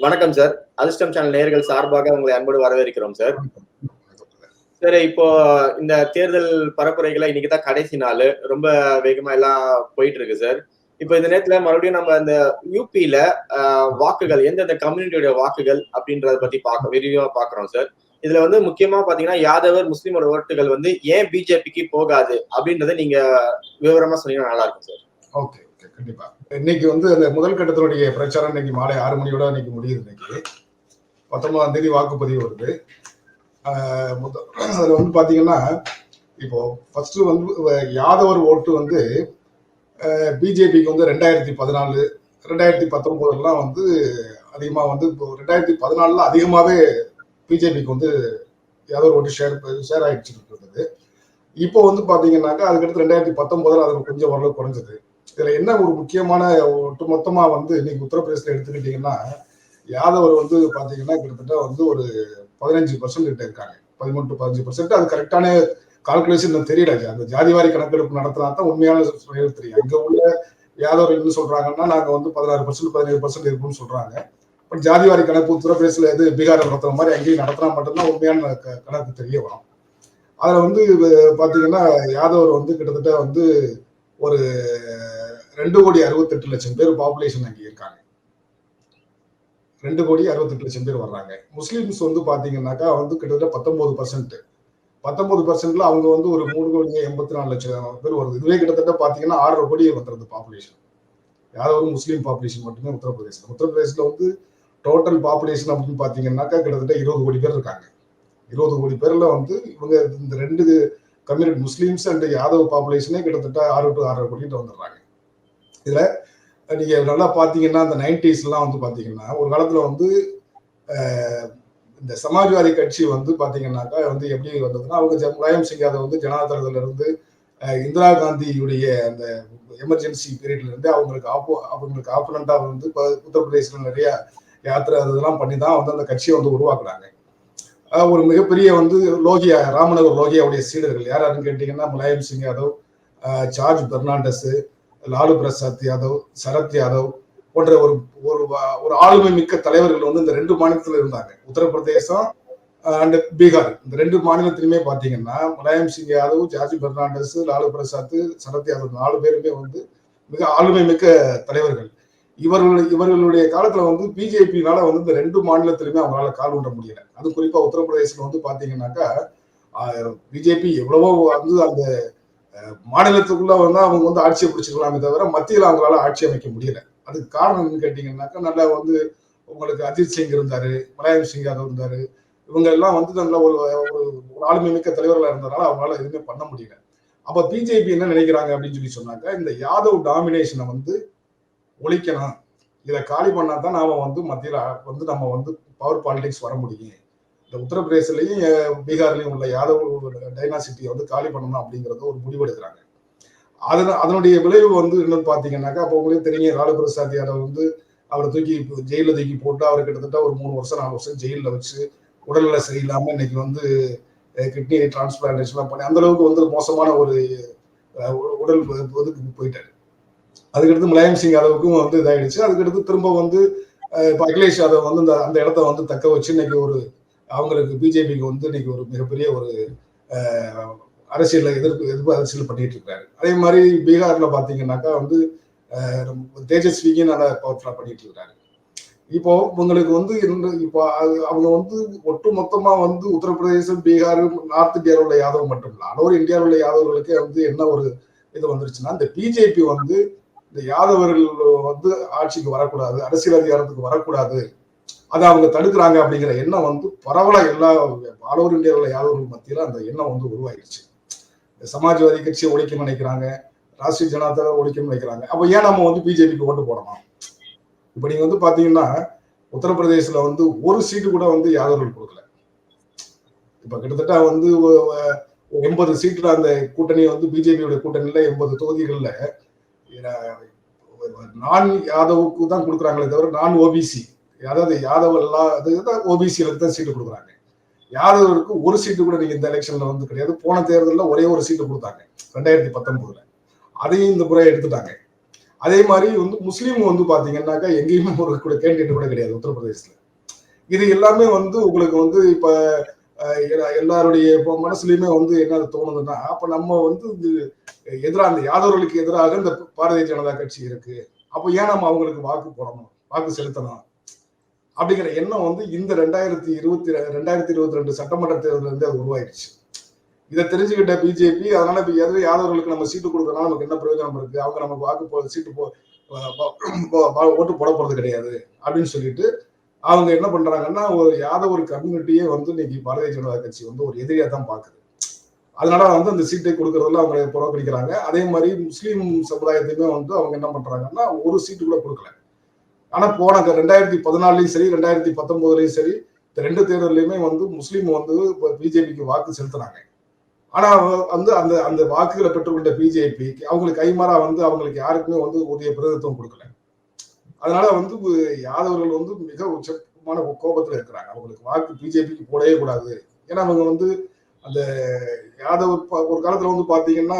வணக்கம் சார். அதிர்ஷ்டம் சேனல் நேயர்கள் சார்பாக உங்களை அன்போடு வரவேற்கிறோம் சார். சார், இப்போ இந்த தேர்தல் பரப்புரைகளை இன்னைக்கு தான் கடைசி நாள். ரொம்ப வேகமா எல்லாம் போயிட்டு இருக்கு சார். இப்போ இந்த நேரத்துல மறுபடியும் நம்ம அந்த யூபியில வாக்குகள் எந்தெந்த கம்யூனிட்டியோட வாக்குகள் அப்படின்றத பத்தி விரிவா பாக்குறோம் சார். இதுல வந்து முக்கியமா பாத்தீங்கன்னா யாதவர் முஸ்லிமோட ஓட்டுகள் வந்து ஏன் பிஜேபிக்கு போகாது அப்படின்றத நீங்க விவரமா சொன்னீங்கன்னா நல்லா இருக்கும் சார். ஓகே ஓகே கண்டிப்பா. இன்னைக்கு வந்து அந்த முதல் கட்டத்தினுடைய பிரச்சாரம் இன்னைக்கு மாலை 6 மணியோட இன்னைக்கு முடியுது. இன்னைக்கு 19ஆம் தேதி வாக்குப்பதிவு வருது. அதுல வந்து பாத்தீங்கன்னா இப்போ ஃபர்ஸ்ட் வந்து யாதவர் ஓட்டு வந்து பிஜேபிக்கு வந்து 2014 2019 வந்து அதிகமா வந்து இப்போ 2014 அதிகமாவே பிஜேபிக்கு வந்து யாதவர் ஓட்டு ஷேர் ஆயிடுச்சு இருந்தது. இப்போ வந்து பாத்தீங்கன்னாக்கா அதுக்கடுத்து 2019 அது கொஞ்சம் ஓரளவு குறைஞ்சது. இதுல என்ன ஒரு முக்கியமான ஒட்டு மொத்தமா வந்து இன்னைக்கு உத்தரப்பிரதேசத்துல எடுத்துக்கிட்டீங்கன்னா யாதவர் வந்து பாத்தீங்கன்னா கிட்டத்தட்ட வந்து ஒரு 15% கிட்ட இருக்காங்க. 13 to 15%. அது கரெக்டான கால்குலேஷன் தெரியல. அந்த ஜாதிவாரி கணக்கெடுப்பு நடத்தினா தான் உண்மையான தெரியும். அங்க உள்ள யாதவர் என்ன சொல்றாங்கன்னா நாங்க வந்து 16% 17% இருக்குன்னு சொல்றாங்க. பட் ஜாதிவாரி கணக்கு உத்தரப்பிரதேசல எது பீகார் நடத்துற மாதிரி அங்கேயும் நடத்தினா மட்டும்தான் உண்மையான கணக்கு தெரிய வரும். அதுல வந்து பாத்தீங்கன்னா யாதவர் வந்து கிட்டத்தட்ட வந்து ஒரு 2,68,00,000 பேர் பாப்புலேஷன் அங்கே இருக்காங்க. 2,68,00,000 பேர் வர்றாங்க. முஸ்லிம்ஸ் வந்து பாத்தீங்கன்னாக்கா வந்து கிட்டத்தட்ட 19%. 19%ல அவங்க வந்து ஒரு 3,84,00,000 பேர் வருது. இதுவே கிட்டத்தட்ட பாத்தீங்கன்னா 6.5 கோடி வந்துருது பாப்புலேஷன். யாதவ் முஸ்லீம் பாப்புலேஷன் மட்டுமே உத்தரப்பிரதேசத்துல வந்து டோட்டல் பாப்புலேஷன் அப்படின்னு பாத்தீங்கன்னாக்கா கிட்டத்தட்ட 20 கோடி பேர் இருக்காங்க. 20 கோடி பேர்ல வந்து இவங்க இந்த ரெண்டு கம்யூனிட்டி முஸ்லீம்ஸ் அண்ட் யாதவ் பாப்புலேஷனே கிட்டத்தட்ட 6 to 6.5 கோடி வந்துடுறாங்க. இதுல நீங்க நல்லா பாத்தீங்கன்னா இந்த 90s எல்லாம் வந்து பாத்தீங்கன்னா ஒரு காலத்துல வந்து இந்த சமாஜ்வாதி கட்சி வந்து பாத்தீங்கன்னாக்கா வந்து எப்படி வந்ததுன்னா அவங்க முலாயம் சிங் யாதவ் வந்து ஜனதாதளத்துல இருந்து இந்திரா காந்தியுடைய அந்த எமர்ஜென்சி பீரியட்ல இருந்து அவங்களுக்கு ஆப்போனண்டா வந்து உத்தரப்பிரதேசத்துல நிறைய யாத்திரை அதெல்லாம் பண்ணி தான் வந்து அந்த கட்சியை வந்து உருவாக்குறாங்க. ஒரு மிகப்பெரிய வந்து லோகியா ராமநகர் லோகியாவுடைய சீடர்கள் யாராருன்னு கேட்டீங்கன்னா முலாயம் சிங் யாதவ், ஜார்ஜ் பெர்னாண்டஸ், லாலு பிரசாத் யாதவ், சரத் யாதவ் போன்ற ஒரு ஆளுமை மிக்க தலைவர்கள் வந்து இந்த 2 மாநிலத்துல இருந்தாங்க. உத்தரப்பிரதேசம் அண்ட் பீகார் இந்த 2 மாநிலத்திலுமே பாத்தீங்கன்னா முலாயம் சிங் யாதவ், ஜார்ஜ் பெர்னாண்டஸ், லாலு பிரசாத், சரத் யாதவ் 4 பேருமே வந்து மிக ஆளுமை மிக்க தலைவர்கள். இவர்களுடைய காலத்துல வந்து பிஜேபினால வந்து இந்த 2 மாநிலத்திலுமே அவங்களால கால் ஊன்ற முடியல. அது குறிப்பா உத்தரப்பிரதேசத்துல வந்து பாத்தீங்கன்னாக்கா பிஜேபி எவ்வளவோ வந்து அந்த மாநிலத்துக்குள்ள வந்து அவங்க வந்து ஆட்சியை பிடிச்சிக்கலாமே தவிர மத்தியில் அவங்களால ஆட்சி அமைக்க முடியல. அதுக்கு காரணம் என்னன்னு கேட்டீங்கன்னாக்கா நல்லா வந்து உங்களுக்கு அஜித் சிங் இருந்தாரு, முலாயம் சிங் யாதவ் இருந்தாரு. இவங்க எல்லாம் வந்து நல்ல ஒரு ஆளுமை மிக்க தலைவர்களா இருந்ததுனால அவங்களால எதுவுமே பண்ண முடியல. அப்ப பிஜேபி என்ன நினைக்கிறாங்க அப்படின்னு சொன்னாக்கா இந்த யாதவ் டாமினேஷனை வந்து ஒழிக்கணும். இதை காலி பண்ணா தான் நாம வந்து மத்தியில வந்து நம்ம வந்து பவர் பாலிடிக்ஸ் வர முடியும். இந்த உத்தரப்பிரதேசலையும் பீகார்லயும் உள்ள யாதவ் டைனாசிட்டியை வந்து காலி பண்ணணும் அப்படிங்கறத ஒரு முடிவு எடுக்கிறாங்க. அதனுடைய விளைவு வந்து என்னன்னு பாத்தீங்கன்னாக்கா அப்ப உங்களுக்கு தெரியும் லாலு பிரசாத் யாதவ் வந்து அவரை தூக்கி ஜெயில தூக்கி போட்டு அவர் கிட்டத்தட்ட ஒரு 3 வருஷம் 4 வருஷம் ஜெயில வச்சு உடல்நிலை சரியில்லாம இன்னைக்கு வந்து கிட்னி டிரான்ஸ்பிளான்டேஷன் பண்ணி அந்த அளவுக்கு வந்து மோசமான ஒரு உடல் இதுக்கு போயிட்டாரு. அதுக்கடுத்து முலாயம் சிங் யாதவுக்கும் வந்து இதாயிடுச்சு. அதுக்கடுத்து திரும்ப வந்து அகிலேஷ் யாதவ் வந்து அந்த இடத்த வந்து தக்க வச்சு இன்னைக்கு ஒரு அவங்களுக்கு பிஜேபிக்கு வந்து இன்னைக்கு ஒரு மிகப்பெரிய ஒரு அரசியல் எதிர்ப்பு அரசியல் பண்ணிட்டு இருக்காரு. அதே மாதிரி பீகார்ல பாத்தீங்கன்னாக்கா வந்து தேஜஸ்விக்கு நல்லா பவர்ஃபுல்லா பண்ணிட்டு இருக்காரு. இப்போ உங்களுக்கு வந்து இப்போ அவங்க வந்து ஒட்டு மொத்தமா வந்து உத்தரப்பிரதேசம், பீகார், நார்த் இந்தியாவில் உள்ள யாதவ் மட்டும் இல்லை, ஆல் ஓவர் இந்தியாவில் உள்ள யாதவர்களுக்கு வந்து என்ன ஒரு இது வந்துருச்சுன்னா இந்த பிஜேபி வந்து இந்த யாதவர்கள் வந்து ஆட்சிக்கு வரக்கூடாது, அரசியல் அதிகாரத்துக்கு வரக்கூடாது, அதை அவங்க தடுக்கிறாங்க அப்படிங்கிற எண்ணம் வந்து பரவலா எல்லா ஆல் ஓவர் இந்தியாவில் யாதவர்கள் மத்தியில அந்த எண்ணம் வந்து உருவாயிருச்சு. சமாஜ்வாதி கட்சியை ஒழிக்கணும்னு நினைக்கிறாங்க, ராஷ்டிரிய ஜனதா ஒழிக்கணும்னு நினைக்கிறாங்க. அப்ப ஏன் நம்ம வந்து பிஜேபிக்கு ஓட்டு போடணும்? இப்ப நீங்க வந்து பாத்தீங்கன்னா உத்தரப்பிரதேசல வந்து ஒரு சீட்டு கூட வந்து யாதவர்கள் கொடுக்கல. இப்ப கிட்டத்தட்ட வந்து 80 சீட்டுல அந்த கூட்டணி வந்து பிஜேபியோட கூட்டணியில 80 தொகுதிகள்ல நான் யாதவுக்கு தான் கொடுக்குறாங்களே தவிர நான் ஓபிசி, அதாவது யாதவ் எல்லாம் ஓபிசிகளுக்கு தான் சீட்டு கொடுக்குறாங்க. யாதவருக்கு ஒரு சீட்டு கூட நீங்க இந்த எலெக்ஷன்ல வந்து கிடையாது. போன தேர்தலில் ஒரே ஒரு சீட்டு கொடுத்தாங்க 2019. அதையும் இந்த முறை எடுத்துட்டாங்க. அதே மாதிரி வந்து முஸ்லீம் வந்து பாத்தீங்கன்னாக்கா எங்கேயுமே ஒரு கூட கேண்டிடேட் கூட கிடையாது உத்தரப்பிரதேசத்துல. இது எல்லாமே வந்து உங்களுக்கு வந்து இப்ப எல்லாருடைய இப்போ மனசுலயுமே வந்து என்ன தோணுதுன்னா, அப்ப நம்ம வந்து எதிராக அந்த யாதவர்களுக்கு எதிராக இந்த பாரதிய ஜனதா கட்சி இருக்கு, அப்ப ஏன் நம்ம அவங்களுக்கு வாக்கு போடணும், வாக்கு செலுத்தணும் அப்படிங்கிற எண்ணம் வந்து இந்த 2022 சட்டமன்ற தேர்தலில் இருந்து அது உருவாயிடுச்சு. இதை தெரிஞ்சுக்கிட்ட பிஜேபி, அதனால இப்ப எதுவும் யாதவர்களுக்கு நம்ம சீட்டு கொடுக்கறதுனால நமக்கு என்ன பிரயோஜனம் இருக்கு, அவங்க நமக்கு வாக்கு சீட்டு ஓட்டு போட போறது கிடையாது அப்படின்னு சொல்லிட்டு அவங்க என்ன பண்றாங்கன்னா, ஒரு யாதவ ஒரு கம்யூனிட்டியே வந்து இன்னைக்கு பாரதிய ஜனதா கட்சி வந்து ஒரு எதிரியா தான் பாக்குது. அதனால வந்து அந்த சீட்டை கொடுக்கறதுல அவங்க புறக்கணிக்கிறாங்க. அதே மாதிரி முஸ்லீம் சமுதாயத்தையுமே வந்து அவங்க என்ன பண்றாங்கன்னா, ஒரு சீட்டு கூட கொடுக்கல. ஆனா போன 2014லயும் சரி 2019லயும் சரி இந்த 2 தேர்தலையுமே வந்து முஸ்லீம் வந்து பிஜேபிக்கு வாக்கு செலுத்தினாங்க. ஆனா வந்து அந்த அந்த வாக்குகளை பெற்றுக்கொண்ட பிஜேபி அவங்களுக்கு கைமாறா வந்து அவங்களுக்கு யாருக்குமே வந்து உரிய பிரதிநிதித்துவம் கொடுக்கல. அதனால வந்து யாதவர்கள் வந்து மிக உச்சமான கோபத்துல இருக்கிறாங்க. அவங்களுக்கு வாக்கு பிஜேபிக்கு போடவே கூடாது. ஏன்னா அவங்க வந்து அந்த யாதவ் ஒரு காலத்துல வந்து பாத்தீங்கன்னா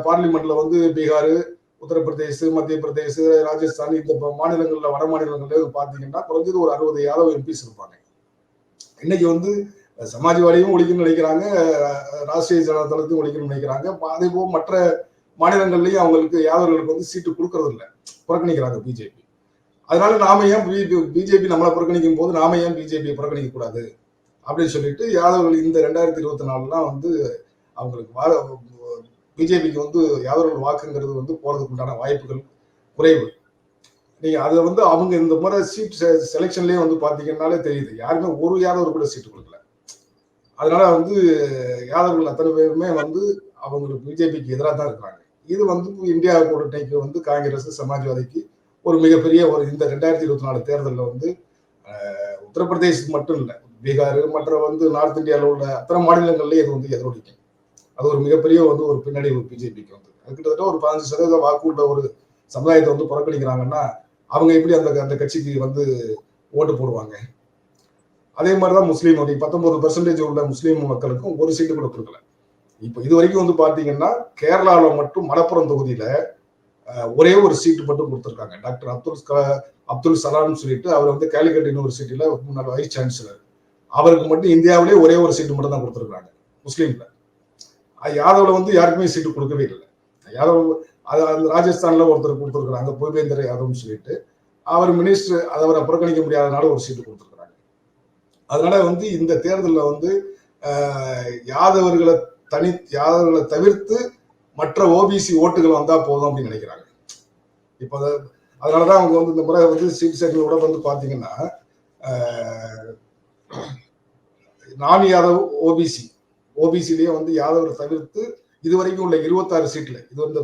பார்லிமெண்ட்ல வந்து பீகார், உத்தரப்பிரதேஷ், மத்திய பிரதேஷ், ராஜஸ்தான் இந்த மாநிலங்கள்ல வட மாநிலங்கள்ல பாத்தீங்கன்னா குறைஞ்சது ஒரு 60 யாதவ் எம்பிஸ் இருப்பாங்க. இன்னைக்கு வந்து சமாஜ்வாதியும் ஒழிக்கணும்னு நினைக்கிறாங்க, ராஷ்டிரிய ஜனதா தளத்தையும் ஒழிக்கணும்னு நினைக்கிறாங்க. அதே போல மற்ற மாநிலங்கள்லயும் அவங்களுக்கு யாதவர்களுக்கு வந்து சீட்டு கொடுக்கறது இல்லை, புறக்கணிக்கிறாங்க பிஜேபி. அதனால நாம ஏன் பிஜேபி நம்மளை புறக்கணிக்கும் போது நாம ஏன் பிஜேபியை புறக்கணிக்க கூடாது அப்படின்னு சொல்லிட்டு யாதவர்கள் இந்த 2024 வந்து அவங்களுக்கு பிஜேபிக்கு வந்து யாதவர்கள் வாக்குங்கிறது வந்து போறதுக்கு உண்டான வாய்ப்புகள் குறைவு. நீங்க அதை வந்து அவங்க இந்த முறை சீட் செலெக்ஷன்லயே வந்து பாத்தீங்கன்னாலே தெரியுது, யாருமே ஒரு யாதவர் கூட சீட்டு கொடுக்கல. அதனால வந்து யாதவர்கள் அத்தனை பேருமே வந்து அவங்களுக்கு பிஜேபிக்கு எதிராக தான் இருக்கிறாங்க. இது வந்து இந்தியா கூட்டணிக்கு வந்து காங்கிரஸ், சமாஜ்வாதிக்கு ஒரு மிகப்பெரிய ஒரு இந்த 2024 தேர்தலில் வந்து உத்தரப்பிரதேஷ் மட்டும் இல்லை, பீகார் மற்ற வந்து நார்த் இந்தியாவில் உள்ள அத்தனை மாநிலங்கள்லயே இது வந்து எதிரொலிக்கும். அது ஒரு மிகப்பெரிய வந்து ஒரு பின்னடைவு பிஜேபிக்கு வந்து. அது கிட்டத்தட்ட ஒரு 15% வாக்கு உள்ள ஒரு சமுதாயத்தை வந்து புறக்கணிக்கிறாங்கன்னா அவங்க எப்படி அந்த கட்சிக்கு வந்து ஓட்டு போடுவாங்க? அதே மாதிரிதான் முஸ்லீம் 19% உள்ள முஸ்லீம் மக்களுக்கும் ஒரு சீட்டு கூட கொடுக்கல. இப்ப இது வரைக்கும் வந்து பாத்தீங்கன்னா கேரளாவில மட்டும் மலப்புரம் தொகுதியில ஒரே ஒரு சீட்டு மட்டும் கொடுத்திருக்காங்க. டாக்டர் அப்துல் சலாம் சொல்லிட்டு அவர் வந்து கேலிக்கட் யூனிவர்சிட்டியில முன்னாள் வைஸ் சான்சலர், அவருக்கு மட்டும் இந்தியாவிலே ஒரே ஒரு சீட்டு மட்டும் தான் கொடுத்திருக்காங்க முஸ்லீம்ல. யாதவ்ல வந்து யாருக்குமே சீட்டு கொடுக்கவே இல்லை. யாதவ் அந்த ராஜஸ்தான்ல ஒருத்தர் கொடுத்திருக்கிறாங்க, பூபேந்தர் யாதவ்னு சொல்லிட்டு, அவர் மினிஸ்டர், அவரை புறக்கணிக்க முடியாதனால ஒரு சீட்டு கொடுத்திருக்கிறாங்க. அதனால வந்து இந்த தேர்தலில் வந்து யாதவர்களை தவிர்த்து மற்ற ஓபிசி ஓட்டுகள் வந்தா போதும் அப்படின்னு நினைக்கிறாங்க. இப்ப அதனாலதான் அவங்க வந்து இந்த முறை வந்து சீட் ஷேரிங்கோட வந்து பாத்தீங்கன்னா நான் யாதவ் ஓபிசிலேயே வந்து யாதவரை தவிர்த்து இதுவரைக்கும் உள்ள 26 சீட்ல, இது வந்து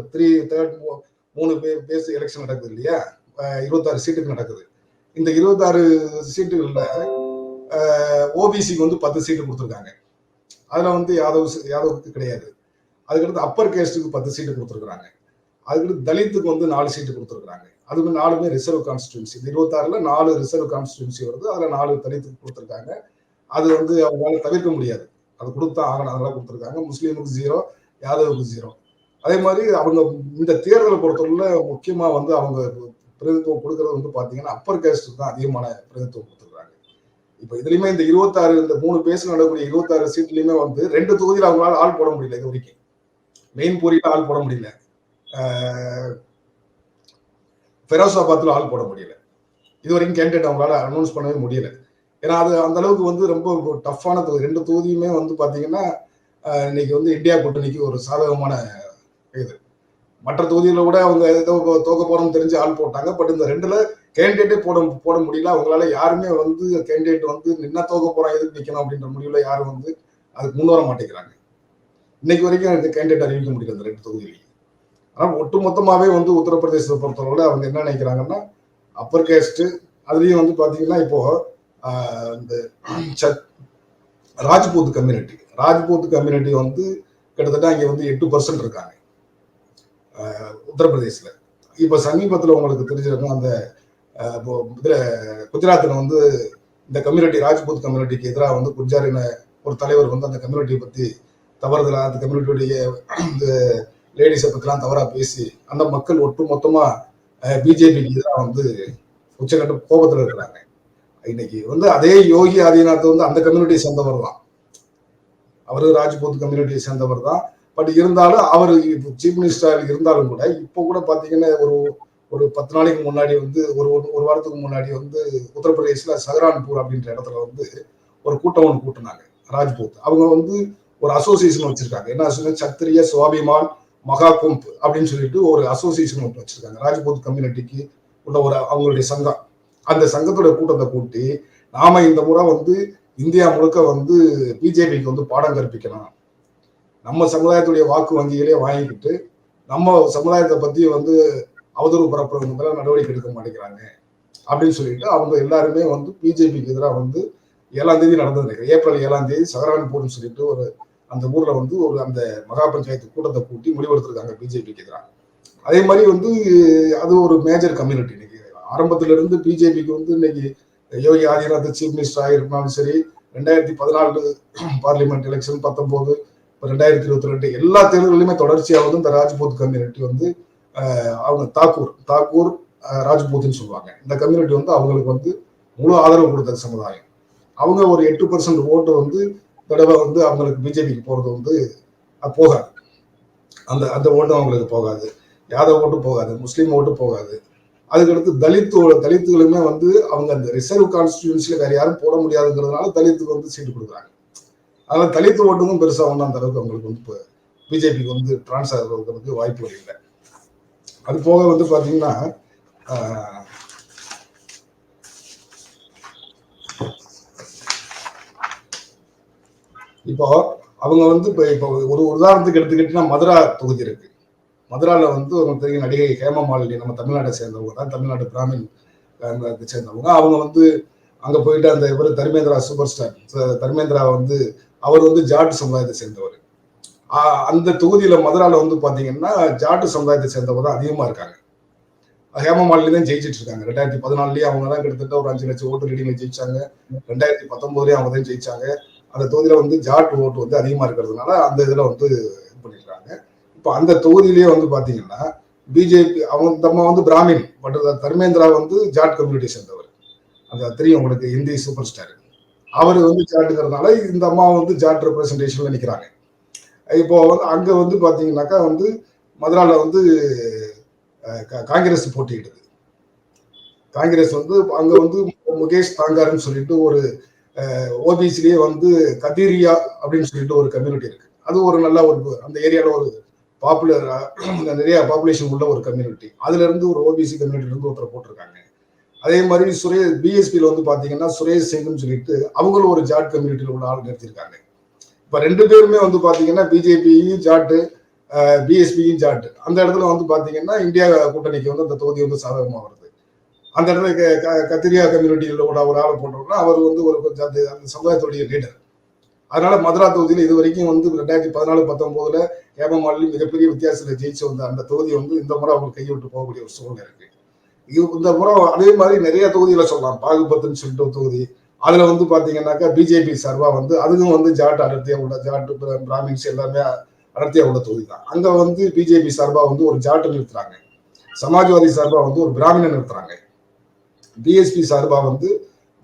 3 பேஸ் எலெக்ஷன் நடக்குது இல்லையா, 26 சீட்டுக்கு நடக்குது. இந்த 26 சீட்டுகள்ல ஓபிசிக்கு வந்து 10 சீட்டு கொடுத்துருக்காங்க. அதுல வந்து யாதவுக்கு கிடையாது. அதுக்கடுத்து அப்பர் கேஸ்டுக்கு 10 சீட்டு கொடுத்துருக்காங்க. அதுக்கடுத்து தலித்துக்கு வந்து 4 சீட்டு கொடுத்துருக்காங்க. அதுக்கு 4மே ரிசர்வ் கான்ஸ்டிடியூன்சி. 26ல 4 ரிசர்வ் கான்ஸ்டிடியூன்சி வருது, அதுல 4 தலித்துக்கு கொடுத்துருக்காங்க. அது வந்து அவங்களால தவிர்க்க முடியாது, அது கொடுத்தா ஆகணும், அதெல்லாம் கொடுத்துருக்காங்க. முஸ்லீமுக்கு 0, யாதவுக்கு 0. அதே மாதிரி அவங்க இந்த தேர்தலை பொறுத்தவரை முக்கியமா வந்து அவங்க பிரதிநிதித்துவம் கொடுக்கறது வந்து பாத்தீங்கன்னா அப்பர் கேஸ்டுக்கு தான் அதிகமான பிரதிநிதித்துவம் கொடுத்துருக்காங்க. இப்ப இதுலயுமே இந்த 26 இந்த 3 பேஸ் நடக்கக்கூடிய 26 சீட்லயுமே வந்து 2 தொகுதியில் அவங்களால ஆள் போட முடியல. இது வரைக்கும் மெயின்பூரியில ஆள் போட முடியல, ஃபெரோசாபாத்ல ஆள் போட முடியல. இது வரைக்கும் கேண்டிடேட் அவங்களால அனௌன்ஸ் பண்ணவே முடியல. ஏன்னா அது அந்த அளவுக்கு வந்து ரொம்ப டஃப்பான தொகுதி. 2 தொகுதியுமே வந்து பாத்தீங்கன்னா இன்னைக்கு வந்து இந்தியா கூட்டணிக்கு ஒரு சாதகமான இது. மற்ற தொகுதியில கூட அவங்க ஏதோ தோக்க போறோம்னு தெரிஞ்சு ஆள் போட்டாங்க. பட் இந்த 2ல கேண்டிடேட்டே போட முடியல. அவங்களால யாருமே வந்து கேண்டிடேட் வந்து நின்னா தோக்க போறான், எதுக்கு நிக்கணும் அப்படின்ற முடிவுல யாரும் வந்து அதுக்கு முன் வர மாட்டேங்கிறாங்க. இன்னைக்கு வரைக்கும் எனக்கு கேண்டிடேட் அறிவிக்க முடியல இந்த 2 தொகுதியிலையும். ஆனா ஒட்டுமொத்தமாவே வந்து உத்தரப்பிரதேசத்தை பொறுத்தவரை அவங்க என்ன நினைக்கிறாங்கன்னா அப்பர் கேஸ்ட், அதுலயும் வந்து பாத்தீங்கன்னா இப்போ இந்த ராஜ்பூத் கம்யூனிட்டி வந்து கிட்டத்தட்ட அங்க வந்து 8% இருக்காங்க உத்தரப்பிரதேசல. இப்ப சமீபத்துல உங்களுக்கு தெரிஞ்சிருக்கும், அந்த இதுல குஜராத்ல வந்து இந்த கம்யூனிட்டி ராஜ்பூத் கம்யூனிட்டிக்கு எதிராக வந்து குஜாரின ஒரு தலைவர் வந்து அந்த கம்யூனிட்டியை பத்தி தவறுதலா அந்த கம்யூனிட்டியுடைய லேடிஸை பத்திலாம் தவறா பேசி அந்த மக்கள் ஒட்டு மொத்தமா பிஜேபிக்கு எதிராக வந்து உச்சகட்ட கோபத்துல இருக்கிறாங்க. இன்னைக்கு வந்து அதே யோகி ஆதித்யநாத் வந்து அந்த கம்யூனிட்டியை சேர்ந்தவர் தான். அவரு ராஜ்பூத் கம்யூனிட்டியை சேர்ந்தவர் தான். பட் இருந்தாலும் அவர் சீஃப் மினிஸ்டர் இருந்தாலும் கூட இப்போ கூட பாத்தீங்கன்னா ஒரு 10 நாளைக்கு முன்னாடி வந்து ஒரு வாரத்துக்கு முன்னாடி வந்து உத்தரப்பிரதேசில சஹரான்பூர் அப்படின்ற இடத்துல வந்து ஒரு கூட்டம் ஒன்று கூட்டினாங்க ராஜ்பூத். அவங்க வந்து ஒரு அசோசியேஷன் வச்சிருக்காங்க. என்ன அசோசியேஷன்? சத்திரிய சுவாபிமான் மகாகும்ப் அப்படின்னு சொல்லிட்டு ஒரு அசோசியேஷன் ஒன்று வச்சிருக்காங்க. ராஜ்பூத் கம்யூனிட்டிக்கு உள்ள ஒரு அவங்களுடைய சங்கம். அந்த சங்கத்தோட கூட்டத்தை கூட்டி நாம இந்த முறை வந்து இந்தியா முழுக்க வந்து பிஜேபிக்கு வந்து பாடம் கற்பிக்கலாம். நம்ம சமுதாயத்துடைய வாக்கு வங்கிகளே வாங்கிக்கிட்டு நம்ம சமுதாயத்தை பத்தி வந்து அவதூறு பரப்புறவங்க நடவடிக்கை எடுக்க மாட்டேங்கிறாங்க அப்படின்னு சொல்லிட்டு அவங்க எல்லாருமே வந்து பிஜேபிக்கு எதிராக வந்து 7ஆம் தேதி நடந்தது. ஏப்ரல் 7ஆம் தேதி சஹரான்பூர்னு சொல்லிட்டு ஒரு அந்த ஊர்ல வந்து ஒரு அந்த மகா பஞ்சாயத்து கூட்டத்தை கூட்டி முடிவெடுத்திருக்காங்க பிஜேபிக்கு எதிராக. அதே மாதிரி வந்து அது ஒரு மேஜர் கம்யூனிட்டி. இன்னைக்கு ஆரம்பத்துல இருந்து பிஜேபிக்கு வந்து இன்னைக்கு யோகி ஆதித்யநாத் சீஃப் மினிஸ்டர் ஆகிருந்தாலும் சரி, 2014 பார்லிமெண்ட் எலெக்ஷன், 19, 2022 எல்லா தேர்தல்களுமே தொடர்ச்சியா வந்து இந்த ராஜ்பூத் கம்யூனிட்டி வந்து அவங்க தாக்கூர் ராஜ்பூத்னு சொல்லுவாங்க. இந்த கம்யூனிட்டி வந்து அவங்களுக்கு வந்து முழு ஆதரவு கொடுத்த சமுதாயம். அவங்க ஒரு 8% ஓட்டு வந்து தடவை வந்து அவங்களுக்கு பிஜேபிக்கு போறது வந்து போகாது. அந்த ஓட்டும் அவங்களுக்கு போகாது, யாதவ் ஓட்டு போகாது, முஸ்லீம் ஓட்டு போகாது. அதுக்கடுத்து தலித்துகளுமே வந்து அவங்க அந்த ரிசர்வ் கான்ஸ்டிடியூன்சில வேற யாரும் போட முடியாதுங்கிறதுனால தலித்துக்கு வந்து சீட்டு கொடுக்குறாங்க. அதனால தலித்து ஓட்டுக்கும் பெருசா ஒன்றும் அந்த அளவுக்கு அவங்களுக்கு வந்து பிஜேபிக்கு வந்து டிரான்ஸ்ஃபர் ஆகிறதுக்கு வாய்ப்புகள் இல்லை. அது போக வந்து பாத்தீங்கன்னா இப்போ அவங்க வந்து இப்போ ஒரு உதாரணத்துக்கு எடுத்துக்கிட்டீங்கன்னா மதுரா தொகுதி இருக்கு. மதுரால வந்து உங்களுக்கு தெரியும் நடிகை ஹேமமாலினி நம்ம தமிழ்நாட்டை சேர்ந்தவங்க தான், தமிழ்நாடு பிராமின் சேர்ந்தவங்க. அவங்க வந்து அங்க போயிட்டு அந்த இவர் தர்மேந்திரா சூப்பர் ஸ்டார் தர்மேந்திரா வந்து அவர் வந்து ஜாட் சமுதாயத்தை சேர்ந்தவர். அந்த தொகுதியில மதுரால வந்து பாத்தீங்கன்னா ஜாட்டு சமுதாயத்தை சேர்ந்தவங்க தான் அதிகமா இருக்காங்க. ஹேமமாலினி தான் ஜெயிச்சிட்டு இருக்காங்க. 2014 அவங்க தான் கிட்டத்தட்ட ஒரு 5 லட்சம் ஓட்டு லீடிங்ல ஜெயிச்சாங்க. 2019 அவங்க தான் ஜெயிச்சாங்க. அந்த தொகுதியில வந்து ஜாட் ஓட்டு வந்து அதிகமா இருக்கிறதுனால அந்த இதுல வந்து இது பண்ணிருக்காங்க. இப்போ அந்த தொகுதியிலேயே வந்து பாத்தீங்கன்னா பிஜேபி அவங்க வந்து பிராமின், பட் தர்மேந்திரா வந்து ஜாட் கம்யூனிட்டி சேர்ந்தவர். அந்த தெரியும் உங்களுக்கு, இந்தி சூப்பர் ஸ்டார். அவர் வந்து ஜாட்டுங்கிறதுனால இந்த அம்மா வந்து ஜாட் ரெப்ரஸன்டேஷன்ல நிக்கிறாங்க. இப்போ வந்து அங்க வந்து பாத்தீங்கன்னாக்கா வந்து மதுரால வந்து காங்கிரஸ் போட்டியிடுது. காங்கிரஸ் வந்து அங்க வந்து முகேஷ் தாங்கார்னு சொல்லிட்டு ஒரு ஓபிசிலேயே வந்து கதிரியா அப்படின்னு சொல்லிட்டு ஒரு கம்யூனிட்டி இருக்கு. அது ஒரு நல்ல ஒரு அந்த ஏரியால ஒரு பாப்புலர் நிறைய பாப்புலேஷன் உள்ள ஒரு கம்யூனிட்டி. அதுல இருந்து ஒரு ஓபிசி கம்யூனிட்டி இருந்து ஒருத்தர் போட்டிருக்காங்க. அதே மாதிரி பிஎஸ்பியில வந்து பாத்தீங்கன்னா சுரேஷ் சிங்னு சொல்லிட்டு அவங்களும் ஒரு ஜாட் கம்யூனிட்டியில உள்ள ஆள் நிறுத்திருக்காங்க. இப்ப 2 பேருமே வந்து பாத்தீங்கன்னா பிஜேபியும் ஜாட்டு, பிஎஸ்பியும் ஜாட்டு. அந்த இடத்துல வந்து பாத்தீங்கன்னா இந்தியா கூட்டணிக்கு வந்து அந்த தொகுதி வந்து சாதகமா வருது. அந்த இடத்துல கத்திரியா கம்யூனிட்டியில் ஒரு ஆளை போட்டோம்னா அவர் வந்து ஒரு அந்த சமுதாயத்துடைய லீடர். அதனால மதுரா தொகுதியில் இது வரைக்கும் வந்து 2014-19 ஹேமமாலினி மிகப்பெரிய வித்தியாசத்துல ஜெயிச்சு வந்த அந்த தொகுதி வந்து இந்த முறை அவங்க கையை விட்டு போகக்கூடிய ஒரு சூழ்நிலை இருக்கு. இந்த முறை அதே மாதிரி நிறைய தொகுதிகளை சொல்லலாம். பாகுபத்துன்னு சொல்லிட்டு ஒரு தொகுதி, அதுல வந்து பாத்தீங்கன்னாக்கா பிஜேபி சார்பா வந்து அதுவும் வந்து ஜாட் அடர்த்தியா உள்ள ஜாட்டு பிராமின்ஸ் எல்லாமே அடர்த்தியா உள்ள தொகுதி தான். அங்க வந்து பிஜேபி சார்பா வந்து ஒரு ஜாட்டு நிறுத்துறாங்க, சமாஜ்வாதி சார்பா வந்து ஒரு பிராமண நிறுத்துறாங்க, பிஎஸ்பி சார்பா வந்து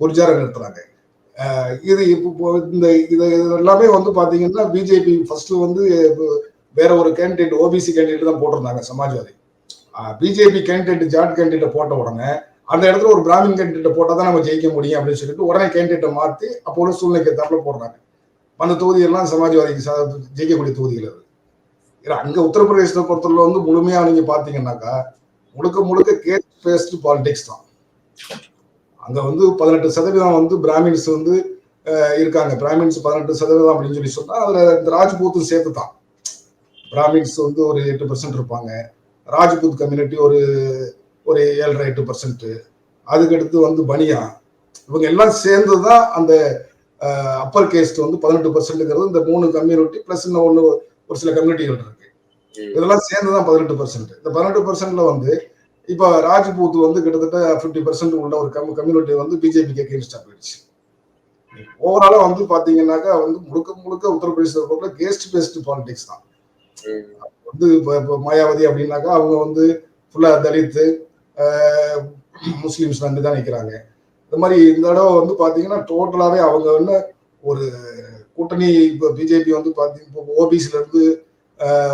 குர்ஜாரை நிறுத்துறாங்க. இது இப்போ இந்த இது எல்லாமே வந்து பாத்தீங்கன்னா பிஜேபி ஃபர்ஸ்ட் வந்து வேற ஒரு கேண்டிடேட் ஓபிசி கேண்டிடேட் தான் போட்டிருந்தாங்க Samajwadi. BJP candidate Jat candidate போட்ட உடனே அந்த இடத்துல ஒரு பிராமின் கேண்டிடேட் போட்டா தான் நம்ம ஜெயிக்க முடியும் அப்படின்னு சொல்லிட்டு உடனே கேண்டிடேட்டை மாத்தி அப்போ உள்ள சூழ்நிலைக்கு ஏற்றாப்புல போடுறாங்க. அந்த தொகுதியெல்லாம் சமாஜ்வாதிக்கு ஜெயிக்கக்கூடிய தொகுதிகள் அது. ஏன்னா அங்க உத்தரப்பிரதேசத்தை பொறுத்தவரை வந்து முழுமையா நீங்க பாத்தீங்கன்னாக்கா முழுக்க கேஸ்ட் பேஸ்ட் பாலிடிக்ஸ் தான். அங்க வந்து 18% வந்து பிராமின்ஸ் வந்து இருக்காங்க. பிராமின்ஸ் 18% அப்படின்னு சொல்லி சொன்னா அதுல இந்த ராஜ்பூத்தும் சேர்த்து தான். பிராமின்ஸ் வந்து ஒரு 8% இருப்பாங்க. ராஜ்பூத் கம்யூனிட்டி ஒரு 7-8%. அதுக்கடுத்து வந்து பனியா, இவங்க எல்லாம் சேர்ந்துதான் அந்த அப்பர் கேஸ்ட் வந்து 18%ங்கிறது இந்த 3 கம்யூனிட்டி பிளஸ் இன்னும் ஒரு சில கம்யூனிட்டிகள் இருக்கு. இதெல்லாம் சேர்ந்துதான் 18%. இந்த 18%ல வந்து இப்ப ராஜ்பூத் வந்து கிட்டத்தட்ட 50% உள்ள ஒரு கம்யூனிட்டி வந்து பிஜேபிக்கு அகேன்ஸ்டா போயிடுச்சு. ஓவராலா வந்து பாத்தீங்கன்னாக்கா வந்து முழுக்க உத்தரப்பிரதேச கேஸ்ட் பேஸ்ட் பாலிடிக்ஸ் தான். வந்து இப்போ மாயாவதி அப்படின்னாக்கா அவங்க வந்து ஃபுல்லா தலித்து முஸ்லீம்ஸ் வந்து தான் நிற்கிறாங்க. இந்த மாதிரி இந்த தடவை வந்து பாத்தீங்கன்னா டோட்டலாவே அவங்க வந்து ஒரு கூட்டணி இப்போ பிஜேபி வந்து பாத்தீங்கன்னா இப்போ ஓபிசில இருந்து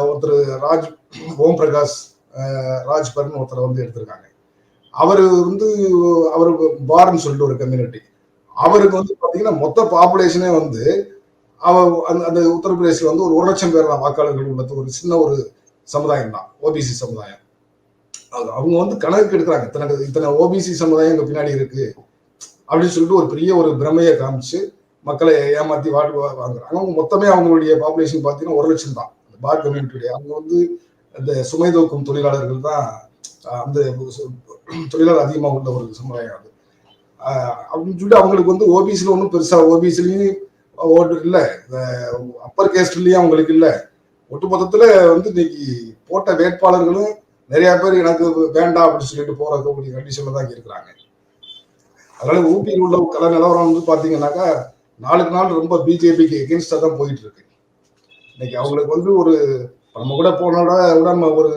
ஒருத்தர் ராஜ் ஓம் பிரகாஷ் ராஜ்பர்னு ஒருத்தரை வந்து எடுத்திருக்காங்க. அவரு வந்து அவருக்கு பார்ன்னு சொல்லிட்டு ஒரு கம்யூனிட்டி. அவருக்கு வந்து பாத்தீங்கன்னா மொத்த பாப்புலேஷனே வந்து அந்த உத்தரப்பிரதேசில் வந்து ஒரு 1,00,000 பேர் தான் வாக்காளர்கள் உள்ளது. ஒரு சின்ன ஒரு சமுதாயம் தான் ஓபிசி சமுதாயம். அவங்க வந்து கணக்கு எடுக்கிறாங்க, இத்தனை ஓபிசி சமுதாயம் எங்க பின்னாடி இருக்கு அப்படின்னு சொல்லிட்டு ஒரு பெரிய ஒரு பிரமையை காமிச்சு மக்களை ஏமாத்தி வாங்குறாங்க. அவங்க மொத்தமே அவங்களுடைய பாப்புலேஷன் பார்த்தீங்கன்னா 1,00,000 தான் பார் கம்யூனிட்டியுடைய. அவங்க வந்து இந்த சுமை தூக்கும் தொழிலாளர்கள் தான், அந்த தொழிலாளர் அதிகமாக உள்ள ஒரு சமுதாயம் அது. அப்படின்னு சொல்லிட்டு அவங்களுக்கு வந்து ஓபிசில ஒன்றும் பெருசா ஓபிசிலையும் ஓட்டு இல்லை, அப்பர் கேஸ்ட்லயும் அவங்களுக்கு இல்லை. ஒட்டுமொத்தத்துல வந்து இன்னைக்கு போட்ட வேட்பாளர்களும் நிறைய பேர் எனக்கு வேண்டாம் அப்படின்னு சொல்லிட்டு போறக்கூடிய கண்டிஷன்ல தான் இருக்கிறாங்க. அதனால ஊபியில் உள்ள கல நிலவரம் வந்து பாத்தீங்கன்னாக்கா நாளுக்கு நாள் ரொம்ப பிஜேபிக்கு எகென்ஸ்டா தான் போயிட்டு இருக்கு. இன்னைக்கு அவங்களுக்கு வந்து ஒரு நம்ம கூட போனோட நம்ம ஒரு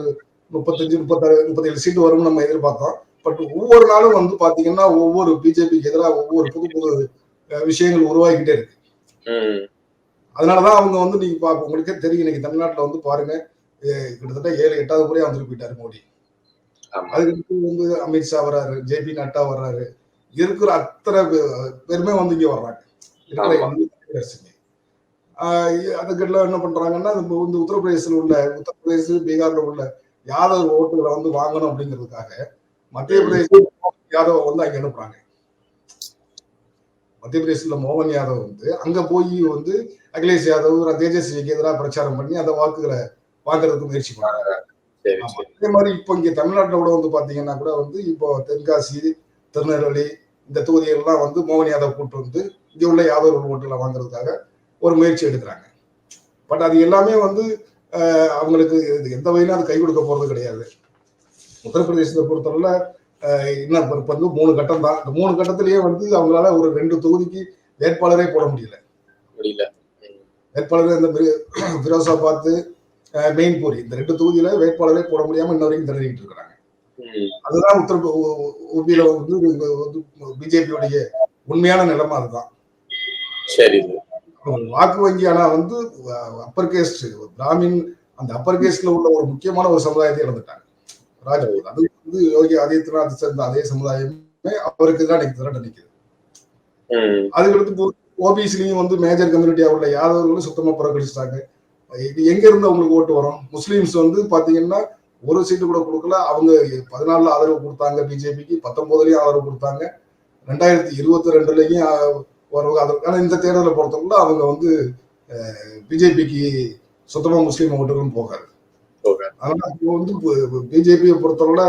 35, 36, 37 சீட்டு வரும்னு நம்ம எதிர்பார்த்தோம். பட் ஒவ்வொரு நாளும் வந்து பாத்தீங்கன்னா ஒவ்வொரு பிஜேபிக்கு எதிராக ஒவ்வொரு புது புது விஷயங்கள் உருவாகிக்கிட்டே இருக்கு. அதனாலதான் அவங்க வந்து நீங்க உங்களுக்கே தெரியும், இன்னைக்கு தமிழ்நாட்டுல வந்து பாருங்க கிட்டத்தட்ட 7, 8வது முறையா வந்துட்டு போயிட்டாரு மோடி. அதுக்கு வந்து அமித்ஷா வர்றாரு, ஜேபி நட்டா வர்றாரு, இருக்கிற அத்தனை பேருமே வந்து இங்க வர்றாங்க. அதுக்கெல்லாம் என்ன பண்றாங்கன்னா இந்த உத்தரப்பிரதேசத்துல உள்ள பீகார்ல உள்ள யாதவ் ஓட்டுகளை வந்து வாங்கணும் அப்படிங்கிறதுக்காக மத்திய பிரதேச யாதவ் வந்து அங்க அனுப்புறாங்க. மத்திய பிரதேசத்துல மோகன் யாதவ் வந்து அங்க போய் வந்து அகிலேஷ் யாதவ் தேஜஸ்விக்கு எதிராக பிரச்சாரம் பண்ணி அந்த வாக்குகளை வாங்குறதுக்கு முயற்சி பண்றாங்க. அதே மாதிரி இப்போ இங்க தமிழ்நாட்டில் கூட வந்து பாத்தீங்கன்னா கூட வந்து இப்போ தென்காசி, திருநெல்வேலி இந்த தொகுதிகள்லாம் வந்து மோகன் யாதவ் கூட்டு வந்து இங்க உள்ள யாதவ் ஓட்டுகளை வாங்குறதுக்காக ஒரு முயற்சி எடுக்கிறாங்க. பட் அது எல்லாமே வந்து அவங்களுக்கு எந்த வகையிலும் அது கை கொடுக்க போறது கிடையாது. உத்தரப்பிரதேசத்தை பொறுத்தவரை இன்னும் வந்து 3 கட்டம் தான். இந்த 3 கட்டத்திலேயே வந்து அவங்களால ஒரு 2 தொகுதிக்கு வேட்பாளரே போட முடியல. வேட்பாளர் இந்த ஃபிரோசாபாத், மெயின்பூரி இந்த 2 தொகுதியில வேட்பாளரே போட முடியாம இன்ன வரைக்கும் திணறிட்டு இருக்கிறாங்க. அதுதான் உபியில வந்து பிஜேபியுடைய உண்மையான நிலைமை அதுதான். சரி, வாக்கு வங்கி ஆனா வந்து அப்பர் கேஸ்ட் பிராமின், அந்த அப்பர் கேஸ்ட்ல உள்ள ஒரு முக்கியமான ஒரு சமுதாயத்தை இழந்துட்டாங்க, ராஜ்பூத். அது வந்து யோகி ஆதித்யநாத் சேர்ந்த அதே சமுதாயமே அவருக்கு தான் திரண்டு நிற்குது. அதுக்கடுத்து ஓபிசிலையும் வந்து மேஜர் கம்யூனிட்டியா உள்ள யாதவர்களும் சுத்தமா புறக்கணிச்சிட்டாங்க. இது எங்க இருந்து அவங்களுக்கு ஓட்டு வரும்? முஸ்லிம்ஸ் வந்து பாத்தீங்கன்னா ஒரு சீட்டு கூட கொடுக்கல. அவங்க 14 ஆதரவு கொடுத்தாங்க பிஜேபிக்கு, 19லயும் ஆதரவு கொடுத்தாங்க, 2022லயும் வருவாங்க. அதற்கான இந்த தேர்தலை பொறுத்தவரை அவங்க வந்து பிஜேபிக்கு சுத்தமா முஸ்லீம் ஓட்டுகளும் போகாது. அதனால வந்து பிஜேபியை பொறுத்தவரை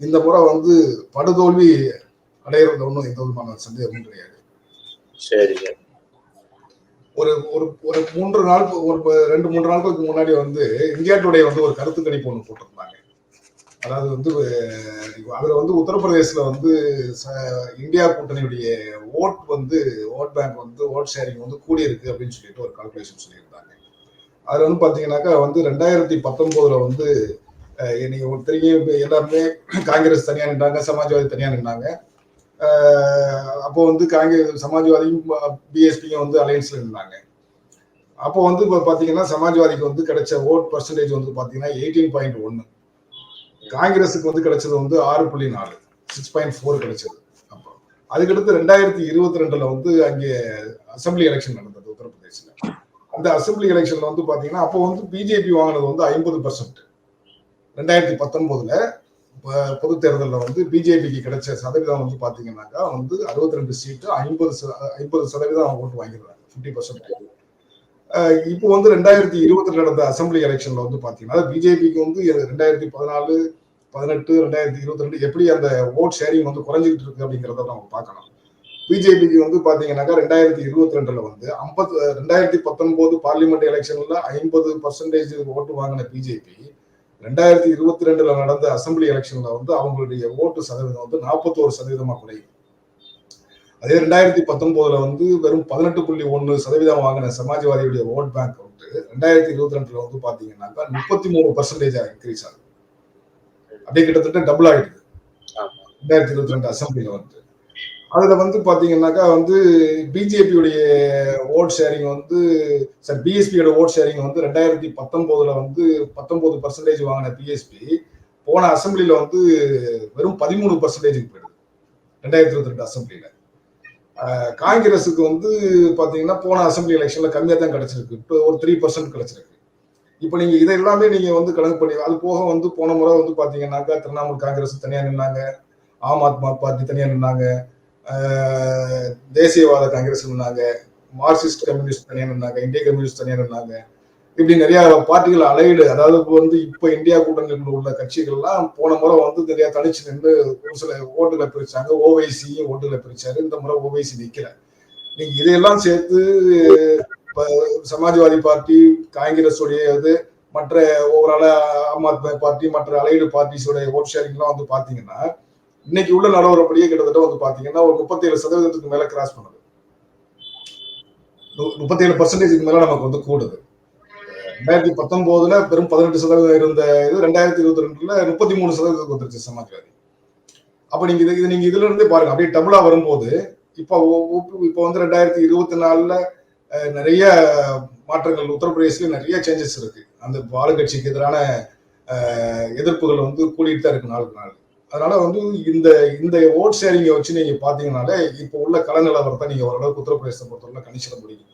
இந்த முறை வந்து படுதோல்வி அடையிறது ஒன்றும் எந்த விதமான சந்தேகமும் கிடையாது. ஒரு ஒரு ஒரு 3 நாள், ஒரு 2-3 நாட்களுக்கு முன்னாடி வந்து இந்தியா டுடே வந்து ஒரு கருத்து கணிப்பு ஒன்று போட்டிருந்தாங்க. அதாவது வந்து அதுல வந்து உத்தரப்பிரதேசல வந்து இந்தியா கூட்டணியுடைய ஓட் பேங்க் வந்து ஓட் ஷேரிங் வந்து கூடி இருக்கு அப்படின்னு சொல்லிட்டு ஒரு கால்குலேஷன் சொல்லியிருந்தாங்க. அதுல வந்து பாத்தீங்கன்னாக்கா வந்து 2019 வந்து நீங்க தெரியும் எல்லாருமே காங்கிரஸ் தனியா நின்றாங்க, சமாஜ்வாதி தனியா நின்றாங்க. அப்போ வந்து சமாஜ்வாதியும் பிஎஸ்பியும் வந்து அலையன்ஸ்ல இருந்தாங்க. அப்போ வந்து பாத்தீங்கன்னா சமாஜ்வாதிக்கு வந்து கிடைச்ச ஓட் பர்சன்டேஜ் வந்து பாத்தீங்கன்னா 18.1, காங்கிரஸுக்கு வந்து கிடைச்சது வந்து 6.4, 6.4 கிடைச்சது. அப்போ அதுக்கடுத்து 2022 வந்து அங்கே அசம்பிளி எலெக்ஷன் நடந்தது உத்தரப்பிரதேசில. அந்த அசம்பிளி எலெக்ஷன்ல வந்து பாத்தீங்கன்னா அப்போ வந்து பிஜேபி வாங்கினது வந்து 50%. 2019 பொது தேர்தலில் வந்து பிஜேபிக்கு கிடைச்ச சதவீதம் வந்து பாத்தீங்கன்னாக்கா வந்து 62 சீட்டு, 50% ஓட்டு வாங்கிடுறாங்க, 50%. இப்போ வந்து 2020 நடந்த அசம்பிளி எலெக்ஷன்ல வந்து பாத்தீங்கன்னா பிஜேபிக்கு வந்து 2014, 18, 2022 எப்படி அந்த ஓட் ஷேரிங் வந்து குறைஞ்சிட்டு இருக்கு அப்படிங்கிறத நம்ம பார்க்கணும். பிஜேபிக்கு வந்து பாத்தீங்கன்னாக்கா 2022 வந்து 2019 பார்லிமெண்ட் எலெக்ஷன்ல 50% ஓட்டு வாங்கின பிஜேபி 2022 நடந்த அசம்பிளி எலெக்ஷன்ல வந்து அவங்களுடைய ஓட்டு சதவீதம் வந்து 41% குறையும். அதே 2019 வந்து வெறும் 18.1% வாங்கின சமாஜ்வாதியுடைய ஓட் பேங்க் வந்து 2022 வந்து பாத்தீங்கன்னாக்கா 33% இன்க்ரீஸ் ஆகுது. அப்படியே கிட்டத்தட்ட டபுள் ஆயிடுது 2022 அசம்பிளில வந்து. அதுல வந்து பாத்தீங்கன்னாக்கா வந்து பிஜேபியுடைய ஓட் ஷேரிங் வந்து பிஎஸ்பியோட ஓட் ஷேரிங் வந்து 2019 வந்து 19% வாங்கின பிஎஸ்பி போன அசம்பிளில வந்து வெறும் 13% போயிடுது 2022 அசம்பிளில. காங்கிரஸுக்கு வந்து பாத்தீங்கன்னா போன அசம்பிளி எலெக்ஷன்ல கம்மியா தான் கிடைச்சிருக்கு. இப்போ ஒரு 3% கிடைச்சிருக்கு. இப்ப நீங்க இதை எல்லாமே நீங்க வந்து கணக்கு பண்ணி அது போக வந்து போன முறை வந்து பாத்தீங்கன்னாக்கா திரிணாமுல் காங்கிரஸ் தனியா நின்னாங்க, ஆம் ஆத்மா பார்ட்டி தனியா நின்னாங்க, தேசியவாத காங்கிரஸ் நின்னாங்க, மார்க்சிஸ்ட் கம்யூனிஸ்ட் தனியா நின்னாங்க, இந்திய கம்யூனிஸ்ட் தனியா நின்னாங்க. இப்படி நிறைய பார்ட்டிகள் அலைடு, அதாவது வந்து இப்ப இந்தியா கூட்டணியில் உள்ள கட்சிகள்லாம் போன முறை வந்து நிறைய தனிச்சு நின்று ஒரு சில ஓட்டுகளை பிரிச்சாங்க. ஓவைசியும் ஓட்டுகளை பிரிச்சாரு. இந்த முறை ஓவைசி நிக்கல. நீங்க இதையெல்லாம் சேர்த்து சமாஜ்வாதி பார்ட்டி, காங்கிரஸ் உடைய இது, மற்ற ஓவரால ஆம் ஆத்மி பார்ட்டி, மற்ற அலைடு பார்ட்டிஸோட ஓட் ஷேரிங் எல்லாம் வந்து பாத்தீங்கன்னா இன்னைக்கு உள்ள நிலவரப்படியே கிட்டத்தட்ட வந்து பாத்தீங்கன்னா ஒரு 37% மேல கிராஸ் பண்ணுது. 37% மேல நமக்கு வந்து கூடுது. 2019 வெறும் 18% இருந்த இது 2022 33% வந்துருச்சு சமாஜ்வாதி. அப்ப நீங்க நீங்க இதுல இருந்தே பாருங்க, அப்படியே டபுளா வரும்போது இப்போ வந்து 2024 நிறைய மாற்றங்கள், உத்தரப்பிரதேசில நிறைய சேஞ்சஸ் இருக்கு. அந்த ஆளுங்கட்சிக்கு எதிரான எதிர்ப்புகள் வந்து கூடிட்டு தான் இருக்கு நாளுக்கு நாள். அதனால வந்து இந்த ஓட் ஷேரிங்கை வச்சு நீங்க பாத்தீங்கன்னாலே இப்போ உள்ள கள நிலவரத்தை நீங்க ஓரளவுக்கு உத்தரப்பிரதேசத்தை பொறுத்தவரை கணிச்சிட முடியும்.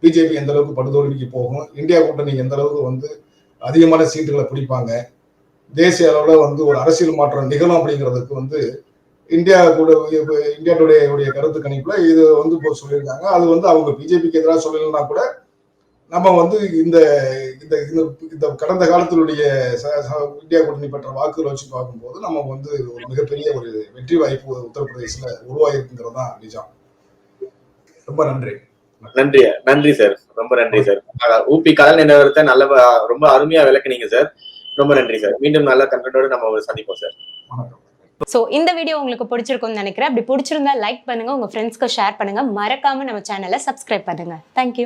பிஜேபி எந்த அளவுக்கு படுதோல்விக்கு போகும், இந்தியா கூட்டணி எந்த அளவுக்கு வந்து அதிகமான சீட்டுகளை பிடிப்பாங்க, தேசிய அளவுல வந்து ஒரு அரசியல் மாற்றம் நிகழும் அப்படிங்கிறதுக்கு வந்து இந்தியா டுடே கருத்து கணிப்புல இது வந்து சொல்லியிருக்காங்க. அது வந்து அவங்க பிஜேபிக்கு எதிராக சொல்லலைன்னா கூட நம்ம வந்து இந்த இந்த கடந்த காலத்தினுடைய இந்தியா கூட்டணி பெற்ற வாக்குகளை வச்சு பார்க்கும்போது நம்ம வந்து ஒரு மிகப்பெரிய ஒரு வெற்றி வாய்ப்பு உத்தரப்பிரதேசல உருவாயிருக்குங்கிறது தான் நிஜம். ரொம்ப நன்றி. நன்றி சார், ரொம்ப நன்றி சார். ஊபி கள நிலவரத்தை ரொம்ப அருமையா விளக்குனீங்க சார். ரொம்ப நன்றி சார். மீண்டும் நல்ல கண்டென்ட்டோட நம்ம சந்திப்போம் சார். வணக்கம். சோ இந்த வீடியோ உங்களுக்கு பிடிச்சிருக்கும்னு நினைக்கிறேன். அப்படி பிடிச்சிருந்தா லைக் பண்ணுங்க, உங்க ஃப்ரெண்ட்ஸ்க்கு ஷேர் பண்ணுங்க, மறக்காம நம்ம சேனலை சப்ஸ்கிரைப் பண்ணுங்க. தேங்க்யூ.